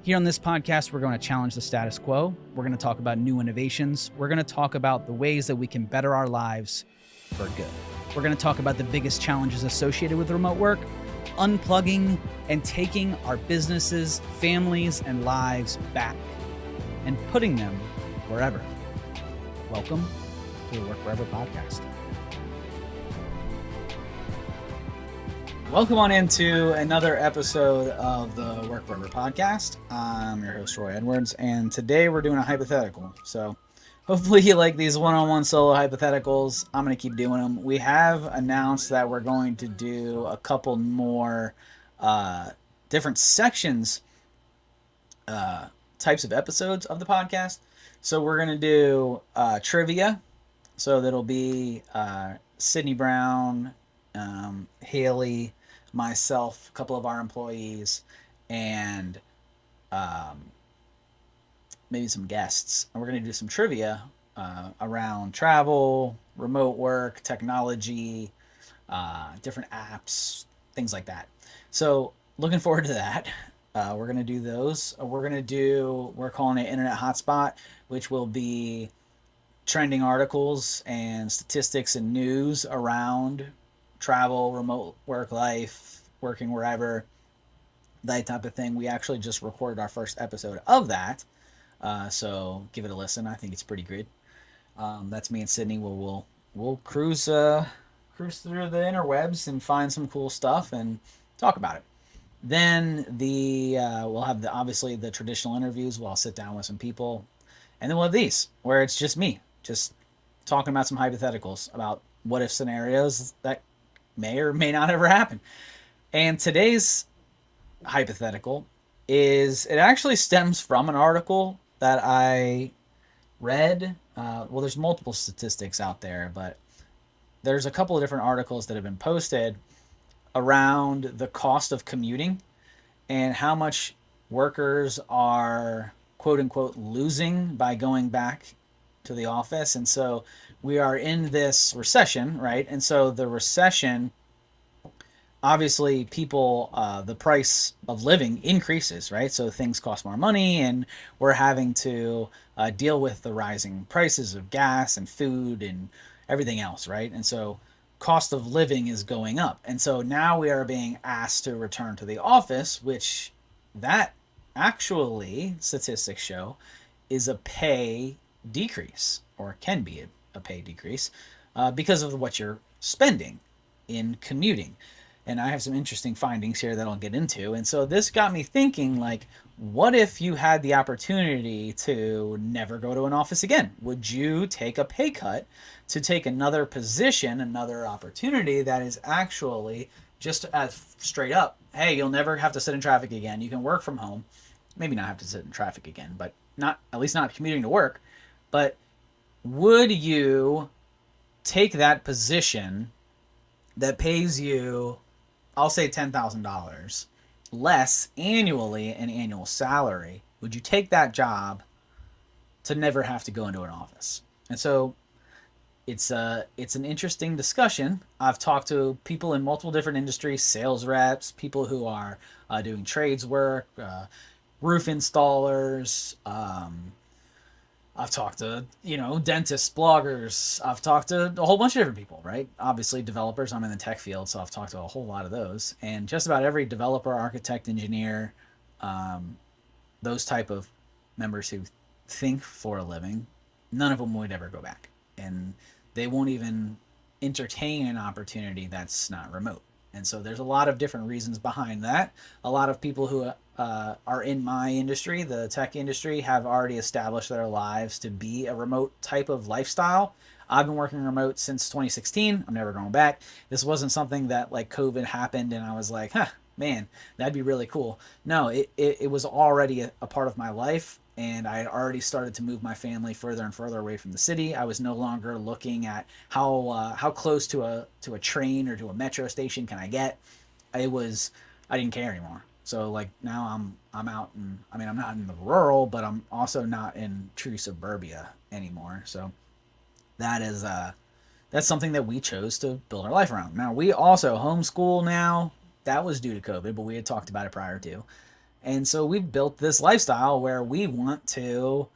Here on this podcast, we're going to challenge the status quo. We're going to talk about new innovations. We're going to talk about the ways that we can better our lives for good. We're going to talk about the biggest challenges associated with remote work, unplugging and taking our businesses, families, and lives back and putting them wherever. Welcome to the Work Wherever podcast. Welcome on into another episode of the Work Wherever podcast. I'm your host, Roy Edwards, and today we're doing a hypothetical. So hopefully you like these one-on-one solo hypotheticals. I'm going to keep doing them. We have announced that we're going to do a couple more different sections, types of episodes of the podcast. So we're going to do trivia. So that'll be Sydney Brown, Haley, myself, a couple of our employees, and maybe some guests. And we're going to do some trivia around travel, remote work, technology, different apps, things like that. So looking forward to that. We're going to do those. We're calling it Internet Hotspot, which will be trending articles and statistics and news around travel, remote work life, working wherever, that type of thing. We actually just recorded our first episode of that, so give it a listen. I think it's pretty good. That's me and Sydney. We'll cruise through the interwebs and find some cool stuff and talk about it. Then we'll have obviously the traditional interviews where I'll sit down with some people, and then we'll have these where it's just me, just talking about some hypotheticals about what if scenarios that may or may not ever happen. And today's hypothetical it actually stems from an article that I read. Well, there's multiple statistics out there, but there's a couple of different articles that have been posted around the cost of commuting and how much workers are quote unquote losing by going back to the office. And so we are in this recession, right? And so the recession, obviously people, the price of living increases, right? So things cost more money, and we're having to deal with the rising prices of gas and food and everything else, right? And so cost of living is going up. And so now we are being asked to return to the office, which that actually statistics show is a pay decrease, or can be a pay decrease, because of what you're spending in commuting. And I have some interesting findings here that I'll get into. And so this got me thinking, like, what if you had the opportunity to never go to an office again? Would you take a pay cut to take another position, another opportunity that is actually just as straight up, hey, you'll never have to sit in traffic again. You can work from home. Maybe not have to sit in traffic again, but not, at least not commuting to work. But would you take that position that pays you, I'll say $10,000 less annually in annual salary? Would you take that job to never have to go into an office? And so it's an interesting discussion. I've talked to people in multiple different industries, sales reps, people who are doing trades work, roof installers, I've talked to, dentists, bloggers. I've talked to a whole bunch of different people, right? Obviously, developers. I'm in the tech field, so I've talked to a whole lot of those. And just about every developer, architect, engineer, those type of members who think for a living, none of them would ever go back. And they won't even entertain an opportunity that's not remote. And so there's a lot of different reasons behind that. A lot of people who are in my industry, the tech industry, have already established their lives to be a remote type of lifestyle. I've been working remote since 2016. I'm never going back. This wasn't something that, like, COVID happened and I was like, man, that'd be really cool. No, it was already a part of my life, and I had already started to move my family further and further away from the city. I was no longer looking at how close to a train or to a metro station can I get. I didn't care anymore. So, like, now I'm out, and I'm not in the rural, but I'm also not in true suburbia anymore. So that's something that we chose to build our life around. Now, we also homeschool now. That was due to COVID, but we had talked about it prior to. And so we've built this lifestyle where we want to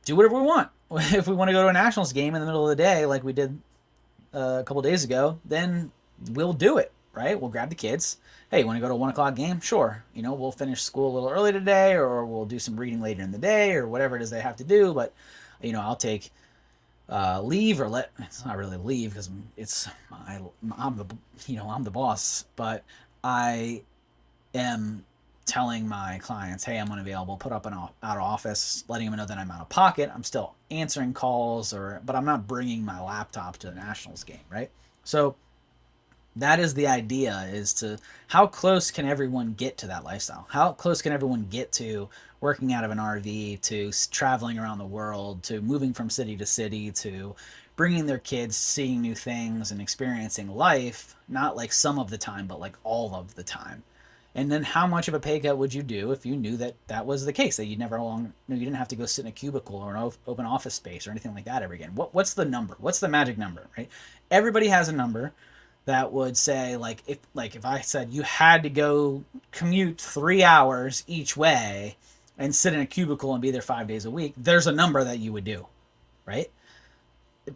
do whatever we want. If we want to go to a Nationals game in the middle of the day, like we did a couple days ago, then we'll do it, right? We'll grab the kids. Hey, you want to go to a 1 o'clock game? Sure. We'll finish school a little early today, or we'll do some reading later in the day, or whatever it is they have to do. But, I'll take leave, or it's not really leave because I'm the boss, but I am telling my clients, hey, I'm unavailable, put up an out of office, letting them know that I'm out of pocket. I'm still answering calls, but I'm not bringing my laptop to the Nationals game, right? So that is the idea, is to how close can everyone get to that lifestyle? How close can everyone get to working out of an RV, to traveling around the world, to moving from city to city, to bringing their kids, seeing new things and experiencing life, not like some of the time, but like all of the time. And then how much of a pay cut would you do if you knew that that was the case, that you didn't have to go sit in a cubicle or an open office space or anything like that ever again? What's the number? What's the magic number, right? Everybody has a number that would say, if I said you had to go commute 3 hours each way and sit in a cubicle and be there 5 days a week, there's a number that you would do, right?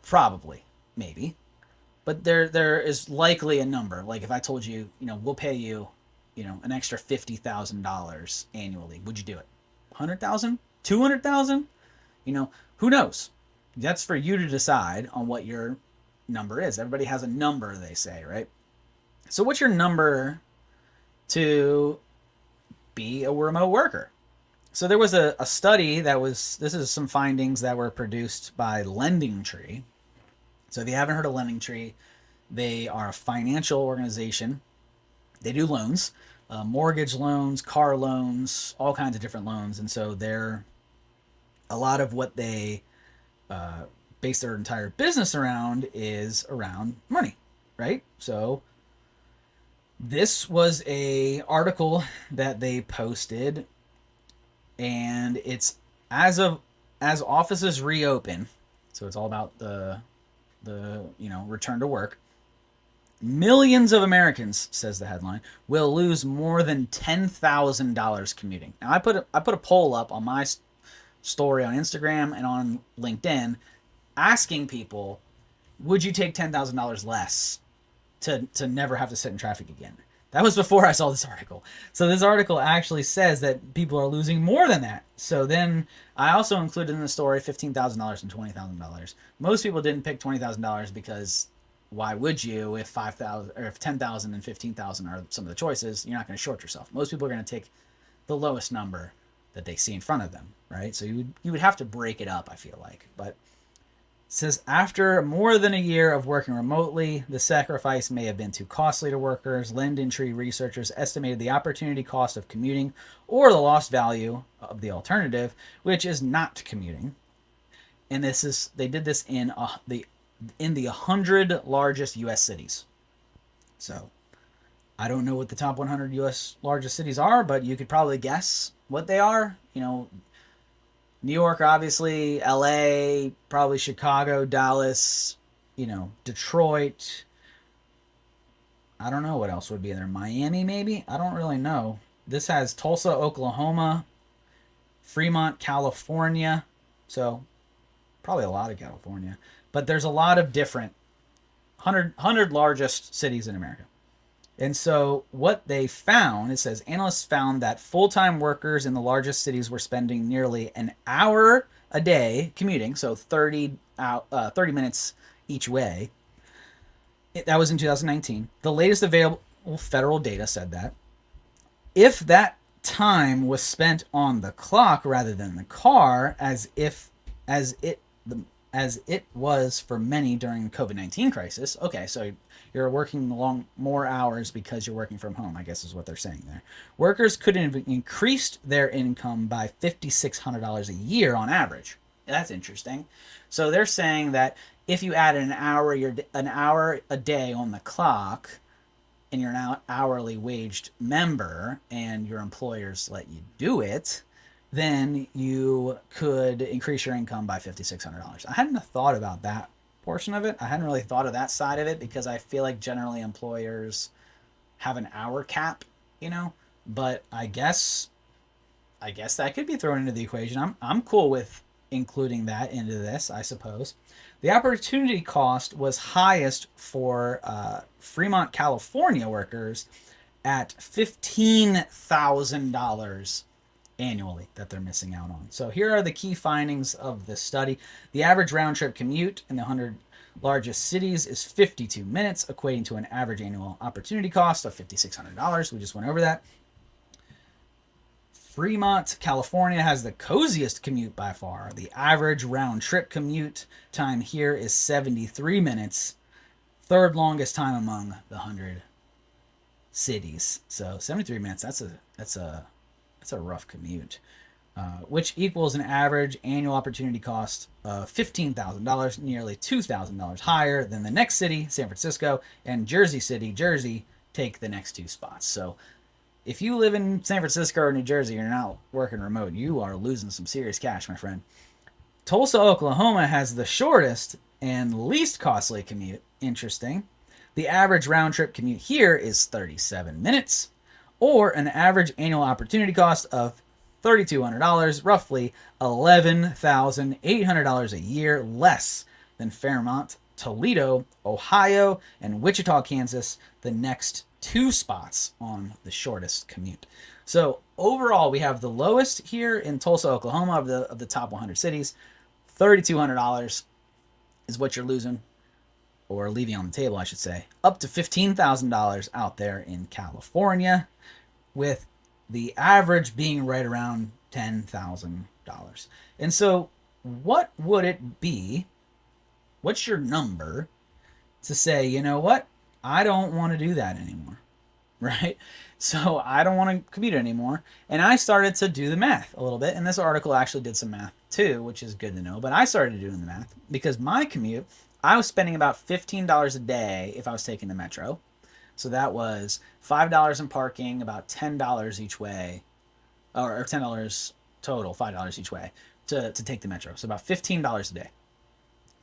Probably, maybe, but there is likely a number. Like if I told you, we'll pay you, an extra $50,000 annually, would you do it? 100,000, 200,000? Who knows? That's for you to decide on what your number is. Everybody has a number, they say, right? So what's your number to be a remote worker? So there was a study this is some findings that were produced by Lending Tree. So if you haven't heard of Lending Tree, they are a financial organization. They do loans, mortgage loans, car loans, all kinds of different loans. And so a lot of what they base their entire business around is around money, right? So this was a article that they posted, and it's as offices reopen. So it's all about the return to work. Millions of Americans, says the headline, will lose more than $10,000 commuting. Now I put a poll up on my story on Instagram and on LinkedIn, asking people, would you take $10,000 less to never have to sit in traffic again? That was before I saw this article. So this article actually says that people are losing more than that. So then I also included in the story $15,000 and $20,000. Most people didn't pick $20,000 because why would you, if 5,000 or if 10,000 and 15,000 are some of the choices? You're not going to short yourself. Most people are going to take the lowest number that they see in front of them, right? So you would have to break it up, I feel like. But it says, after more than a year of working remotely, the sacrifice may have been too costly to workers. Lending Tree researchers estimated the opportunity cost of commuting, or the lost value of the alternative, which is not commuting. And they did this in the 100 largest U.S. cities. So I don't know what the top 100 U.S. largest cities are, but you could probably guess what they are. New York, obviously, LA, probably Chicago, Dallas, Detroit. I don't know what else would be there. Miami, maybe? I don't really know. This has Tulsa, Oklahoma, Fremont, California. So probably a lot of California. But there's a lot of different 100 largest cities in America. And so what they found, it says, analysts found that full-time workers in the largest cities were spending nearly an hour a day commuting, so 30 minutes each way. That was in 2019. The latest available federal data said that. If that time was spent on the clock rather than the car, as it was for many during the COVID-19 crisis. Okay, so you're working more hours because you're working from home, I guess is what they're saying there. Workers could have increased their income by $5,600 a year on average. That's interesting. So they're saying that if you add an hour a day on the clock, and you're an hourly waged member, and your employers let you do it, then you could increase your income by $5,600. I hadn't thought about that portion of it. I hadn't really thought of that side of it because I feel like generally employers have an hour cap, but I guess that could be thrown into the equation. I'm cool with including that into this, I suppose. The opportunity cost was highest for Fremont, California workers at $15,000 annually that they're missing out on. So here are the key findings of this study. The average round trip commute in the 100 largest cities is 52 minutes, equating to an average annual opportunity cost of $5,600. We just went over that. Fremont, California has the coziest commute by far. The average round trip commute time here is 73 minutes, third longest time among the 100 cities. So 73 minutes, that's a rough commute. Which equals an average annual opportunity cost of $15,000, nearly $2,000 higher than the next city, San Francisco, and Jersey City, Jersey, take the next two spots. So if you live in San Francisco or New Jersey, you're not working remote, you are losing some serious cash, my friend. Tulsa, Oklahoma has the shortest and least costly commute. Interesting. The average round trip commute here is 37 minutes, or an average annual opportunity cost of $3,200, roughly $11,800 a year less than Fairmont, Toledo, Ohio, and Wichita, Kansas, the next two spots on the shortest commute. So overall, we have the lowest here in Tulsa, Oklahoma of the top 100 cities. $3,200 is what you're losing, or leaving on the table, I should say. Up to $15,000 out there in California, with the average being right around $10,000. And so, what would it be? What's your number to say, you know what? I don't want to do that anymore, right? So I don't want to commute anymore. And I started to do the math a little bit. And this article actually did some math too, which is good to know. But I started doing the math because my commute, I was spending about $15 a day if I was taking the metro. So that was $5 in parking, about $10 each way, or $10 total, $5 each way to take the metro. So about $15 a day.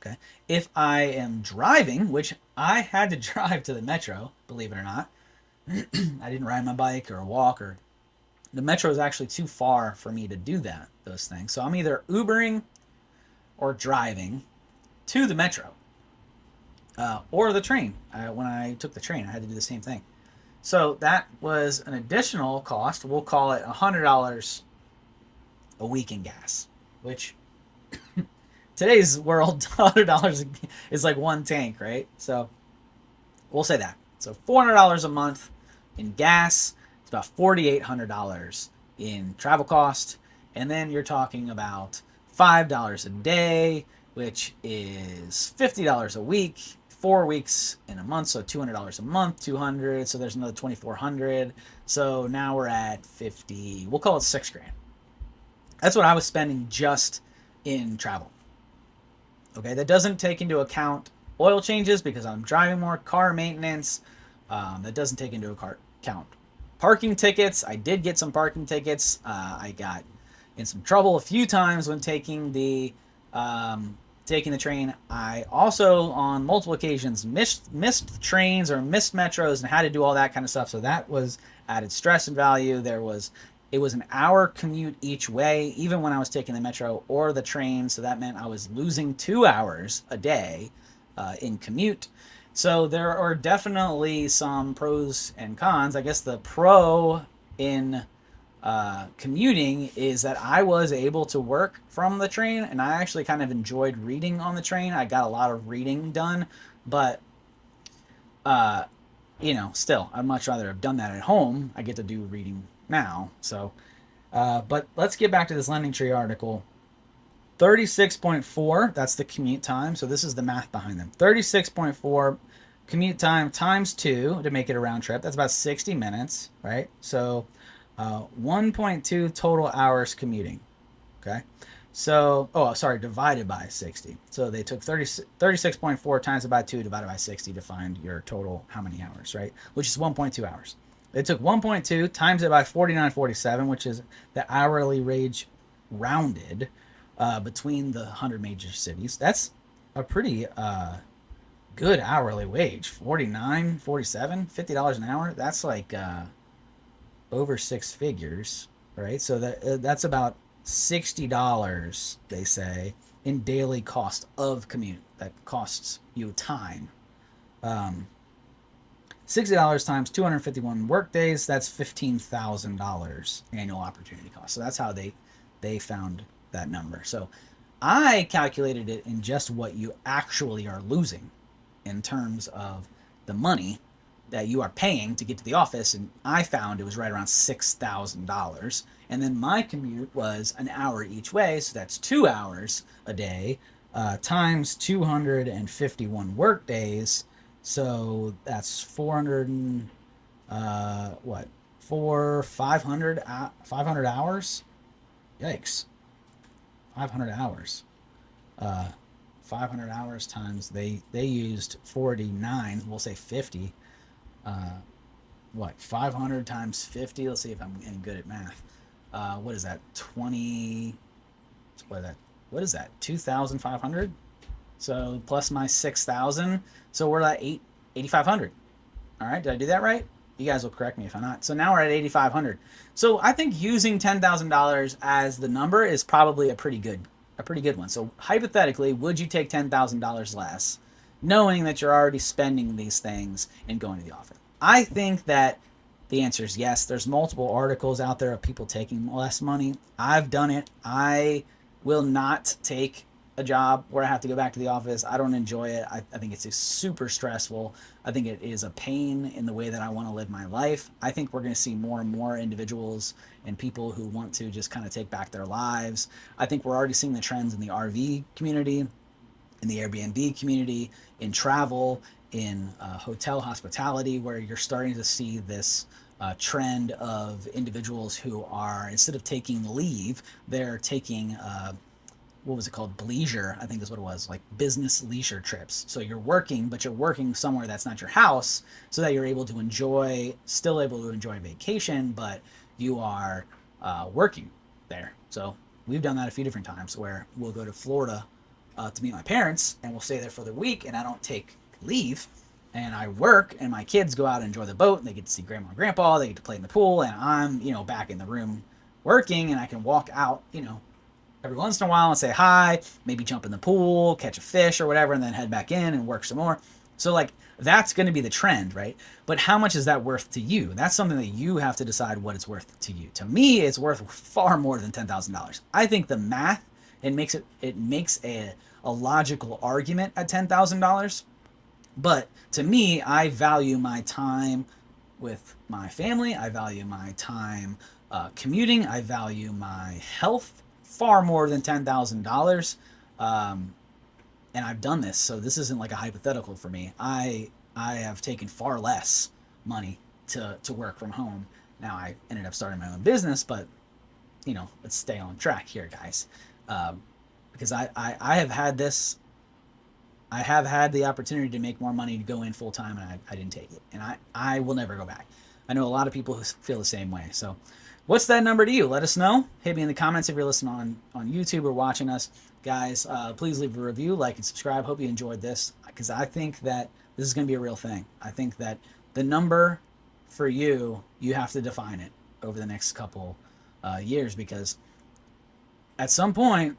Okay. If I am driving, which I had to drive to the metro, believe it or not, I didn't ride my bike or walk, or the metro is actually too far for me to do those things. So I'm either Ubering or driving to the metro, or the train. When I took the train, I had to do the same thing. So that was an additional cost. We'll call it $100 a week in gas, which today's world, $100 is like one tank, right? So we'll say that. So $400 a month in gas. It's about $4,800 in travel cost. And then you're talking about $5 a day, which is $50 a week, 4 weeks in a month, so $200 a month, 200. So there's another 2,400. So now we're at 50. We'll call it $6,000. That's what I was spending just in travel. Okay, that doesn't take into account oil changes because I'm driving more, car maintenance. That doesn't take into account parking tickets. I did get some parking tickets. I got in some trouble a few times when taking the train. I also, on multiple occasions, missed trains or missed metros and had to do all that kind of stuff. So that was added stress and value. It was an hour commute each way, even when I was taking the metro or the train. So that meant I was losing 2 hours a day in commute. So there are definitely some pros and cons. I guess the pro in commuting is that I was able to work from the train, and I actually kind of enjoyed reading on the train. I got a lot of reading done, but still, I'd much rather have done that at home. I get to do reading now. So, but let's get back to this LendingTree article. 36.4, that's the commute time. So this is the math behind them. 36.4 commute time times 2 to make it a round trip. That's about 60 minutes, right? So 1.2 total hours commuting. Okay. So, divided by 60. So they took 36.4 times it by 2 divided by 60 to find your total how many hours, right? Which is 1.2 hours. They took 1.2 times it by 49.47, which is the hourly wage rounded between the 100 major cities. That's a pretty good hourly wage. 49, 47, $50 an hour. That's like over six figures, right? So that's about $60, they say, in daily cost of commute. That costs you time. Um, $60 times 251 work days, that's $15,000 annual opportunity cost. So that's how they found that number. So I calculated it in just what you actually are losing in terms of the money that you are paying to get to the office, and I found it was right around $6,000. And then my commute was an hour each way, so that's 2 hours a day times 251 work days. So that's 400 and what? 500 hours. Yikes! 500 hours. Uh, 500 hours times they used 49. We'll say 50. Uh, what 500 times 50? Let's see if I'm any good at math. What is that? 20. What is that? 2,500. So plus my 6,000. So we're at 8,500. All right, did I do that right? You guys will correct me if I'm not. So now we're at 8,500. So I think using $10,000 as the number is probably a pretty good one. So hypothetically, would you take $10,000 less, knowing that you're already spending these things and going to the office? I think that the answer is yes. There's multiple articles out there of people taking less money. I've done it. I will not take a job where I have to go back to the office. I don't enjoy it. I think it's super stressful. I think it is a pain in the way that I want to live my life. I think we're going to see more and more individuals and people who want to just kind of take back their lives. I think we're already seeing the trends in the RV community, in the Airbnb community, in travel, in hotel hospitality, where you're starting to see this trend of individuals who are, instead of taking leave, they're taking what was it called? Bleisure, I think is what it was, like business leisure trips. So you're working, but you're working somewhere that's not your house, so that you're able to still able to enjoy vacation, but you are working there. So we've done that a few different times where we'll go to Florida to meet my parents, and we'll stay there for the week, and I don't take leave, and I work, and my kids go out and enjoy the boat, and they get to see grandma and grandpa, they get to play in the pool, and I'm, back in the room working, and I can walk out, every once in a while and say hi, maybe jump in the pool, catch a fish or whatever, and then head back in and work some more. So like that's going to be the trend, right? But how much is that worth to you? That's something that you have to decide what it's worth to you. To me, it's worth far more than $10,000. I think the math, it makes a logical argument at $10,000. But to me, I value my time with my family. I value my time commuting. I value my health far more than $10,000. And I've done this, so this isn't like a hypothetical for me. I have taken far less money to work from home. Now I ended up starting my own business, but let's stay on track here, guys. Because I have had this. I have had the opportunity to make more money to go in full time, and I didn't take it, and I will never go back. I know a lot of people who feel the same way. So what's that number to you? Let us know. Hit me in the comments if you're listening on YouTube or watching us. Guys, please leave a review, like, and subscribe. Hope you enjoyed this, because I think that this is going to be a real thing. I think that the number for you have to define it over the next couple years, because at some point,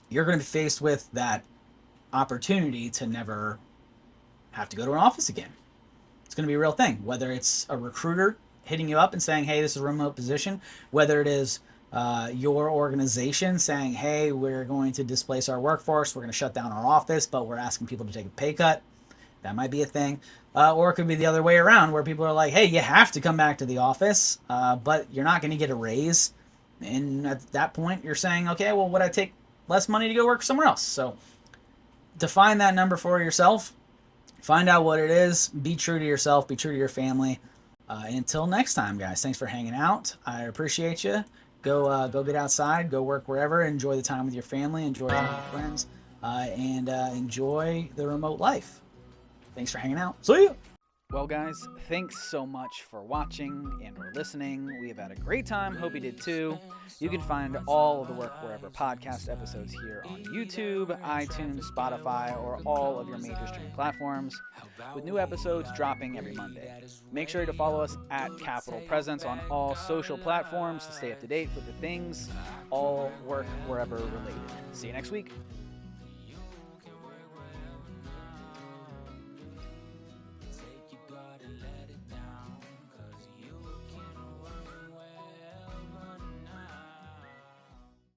you're going to be faced with that opportunity to never have to go to an office again. It's going to be a real thing, whether it's a recruiter hitting you up and saying, hey, this is a remote position, whether it is your organization saying, hey, we're going to displace our workforce, we're going to shut down our office, but we're asking people to take a pay cut. That might be a thing. Or it could be the other way around, where people are like, hey, you have to come back to the office, but you're not going to get a raise. And at that point, you're saying, okay, well, would I take less money to go work somewhere else? So define that number for yourself. Find out what it is. Be true to yourself. Be true to your family. Until next time, guys, thanks for hanging out. I appreciate you. Go get outside. Go work wherever. Enjoy the time with your family. Enjoy time with your friends. And enjoy the remote life. Thanks for hanging out. See you. Well, guys, thanks so much for watching and or listening. We have had a great time. Hope you did too. You can find all of the Work Wherever podcast episodes here on YouTube, iTunes, Spotify, or all of your major streaming platforms, with new episodes dropping every Monday. Make sure to follow us at Capital Presence on all social platforms to stay up to date with the things all Work Wherever related. See you next week.